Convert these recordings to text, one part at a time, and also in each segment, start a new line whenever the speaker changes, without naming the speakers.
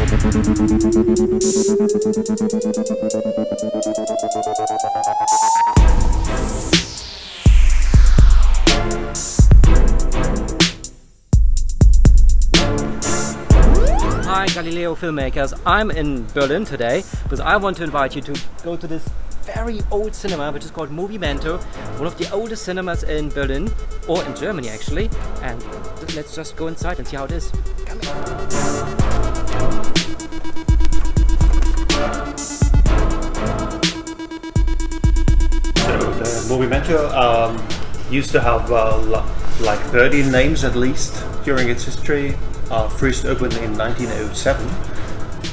Hi Galileo filmmakers, I'm in Berlin today because I want to invite you to go to this very old cinema which is called Moviemento, one of the oldest cinemas in Berlin, or in Germany actually, and let's just go inside and see how it is. Come in.
So the Moviemento used to have like 30 names at least during its history. First opened in 1907,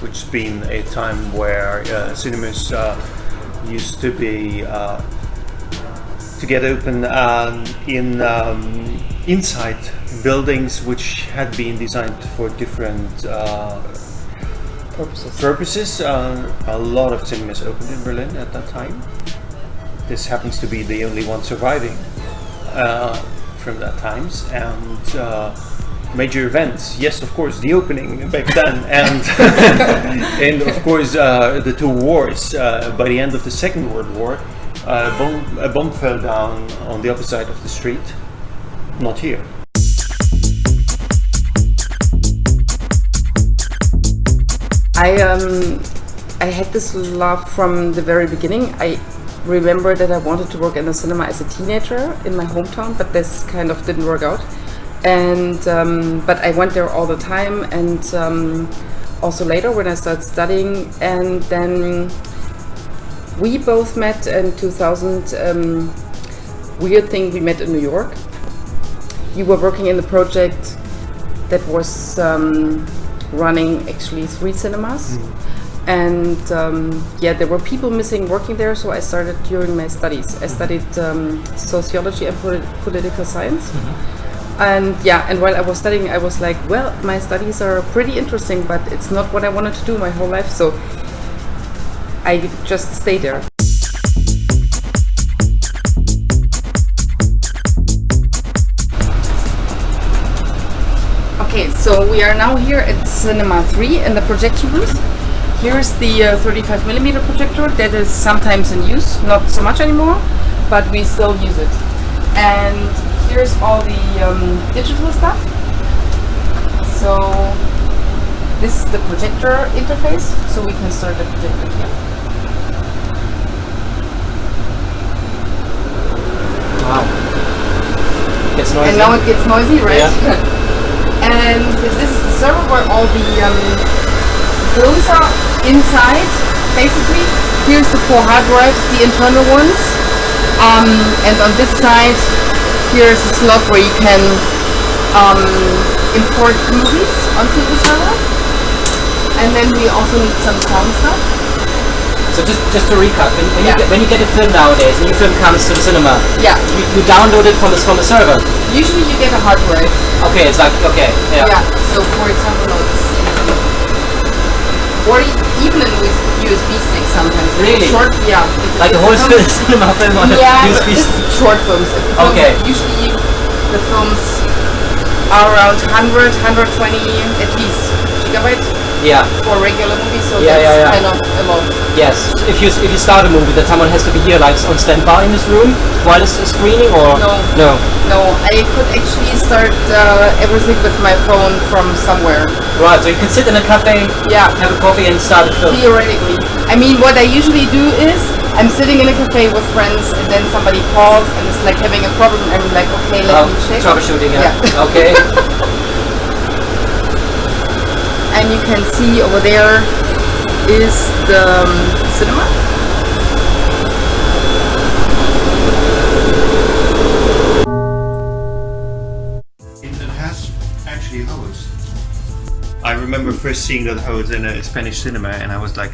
which has been a time where cinemas used to be to get open in inside buildings which had been designed for different purposes. A lot of cinemas opened in Berlin at that time. This happens to be the only one surviving from that times, and major events, yes, of course, the opening back then, and and of course the two wars. By the end of the Second World War, a bomb fell down on the other side of the street, not here.
I had this love from the very beginning. I remember that I wanted to work in the cinema as a teenager in my hometown, but this kind of didn't work out. And but I went there all the time, and also later when I started studying, and then we both met in 2000. Weird thing, we met in New York. You were working in the project that was running actually 3 cinemas, and yeah, there were people missing working there, so I started during my studies. I studied sociology and political science. And yeah, and while I was studying, I was like, well, my studies are pretty interesting, but it's not what I wanted to do my whole life, so I just stayed there. Okay, so we are now here at Cinema 3 in the projection booth. Here's the 35mm projector that is sometimes in use, not so much anymore, but we still use it. And here's all the digital stuff. So this is the projector interface, so we can start the projector here.
Wow. Gets noisy.
And now it gets noisy, right?
Yeah.
And this is the server where all the films are inside, basically. Here's the 4 hard drives, the internal ones. And on this side, here's a slot where you can import movies onto the server, and then we also need some sound stuff.
So just to recap, when you get a film nowadays, a new film comes to the cinema.
Yeah.
You download it from the server.
Usually you get a hard drive.
Okay, it's like okay. Yeah.
Yeah. So for example, or even a USB stick sometimes.
Really?
Short, yeah.
Like the whole cinema film on a USB stick?
Short films.
Okay.
Usually the films are around 100, 120 at least gigabytes.
Yeah.
For regular movies, so
Yeah,
that's
yeah.
kind of a lot.
Yes. If you start a movie, that someone has to be here, like on standby in this room while it's screening, or
no. I could actually start everything with my phone from somewhere.
Right. So you can sit in a cafe, have a coffee, and start a film.
Theoretically, I mean, what I usually do is I'm sitting in a cafe with friends, and then somebody calls and it's like having a problem, and I'm like, okay, let me check.
Troubleshooting. Yeah. Okay.
And you can see over there is the cinema.
It has actually hose. I remember first seeing that hose in a Spanish cinema, and I was like,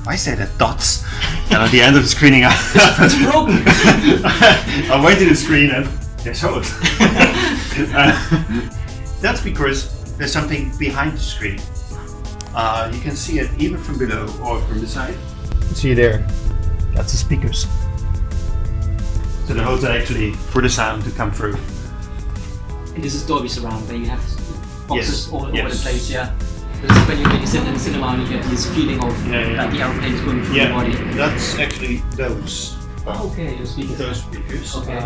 why is that dots? And at the end of the screening,
It's broken.
I went to the screen and there's hose. That's because there's something behind the screen. You can see it either from below or from the side. See there, that's the speakers. So the hose are actually for the sound to come through.
And this is Dolby Surround, where you have boxes all over the place, yeah. This is when you sit in the cinema and you get this feeling of like the airplanes going through your body.
That's actually those.
Okay, your speakers.
Those speakers.
Okay.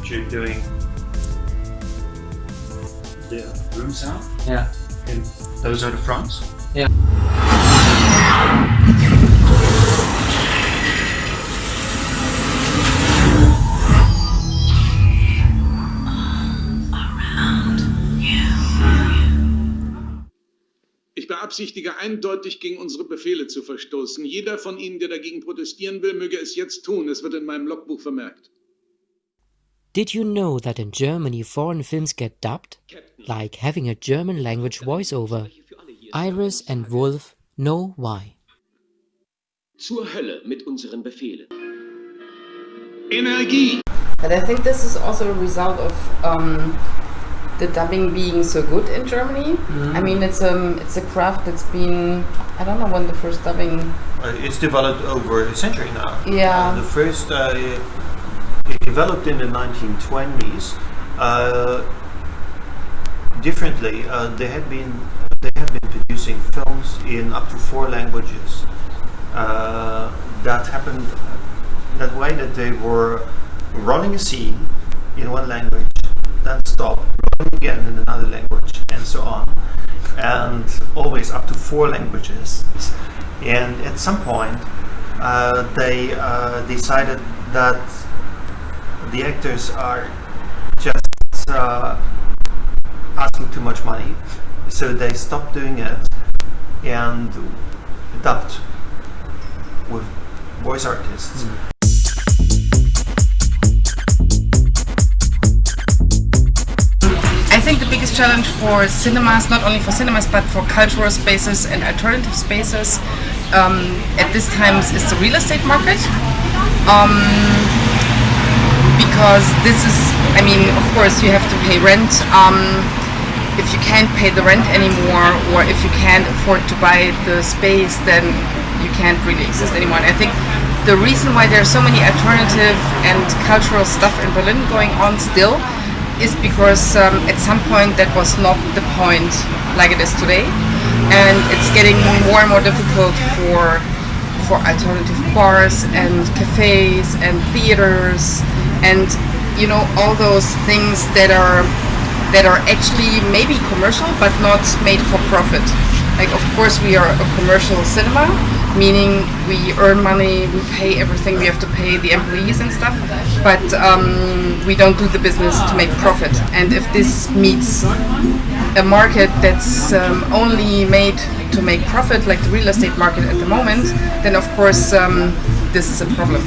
Which are doing the room sound.
Yeah.
And those are the fronts.
Yeah.
Ich beabsichtige eindeutig, gegen unsere Befehle zu verstoßen. Jeder von Ihnen, der dagegen protestieren will, möge es jetzt tun. Es wird in meinem Logbuch vermerkt.
Did you know that in Germany foreign films get dubbed? Like having a German language voiceover. Iris and Wolf know why.
Zur Hölle mit unseren Befehlen.
Energie!
But I think this is also a result of the dubbing being so good in Germany. I mean, it's a craft that's been, I don't know when the first dubbing.
It's developed over a century now.
Yeah.
The first it developed in the 1920s. Differently, they have been producing films in up to 4 languages. That happened that way, that they were running a scene in one language, then stop, running again in another language, and so on, and always up to 4 languages. And at some point, they decided that the actors are just asking too much money, so they stopped doing it and dubbed with voice artists.
I think the biggest challenge for cinemas, not only for cinemas but for cultural spaces and alternative spaces at this time is the real estate market. Because this is, I mean, of course you have to pay rent. If you can't pay the rent anymore, or if you can't afford to buy the space, then you can't really exist anymore. And I think the reason why there are so many alternative and cultural stuff in Berlin going on still is because at some point that was not the point like it is today, and it's getting more and more difficult for alternative bars and cafes and theaters and, you know, all those things that are actually maybe commercial but not made for profit. Like, of course we are a commercial cinema, meaning we earn money, we pay everything, we have to pay the employees and stuff, but we don't do the business to make profit. And if this meets a market that's only made to make profit, like the real estate market at the moment, then of course this is a problem.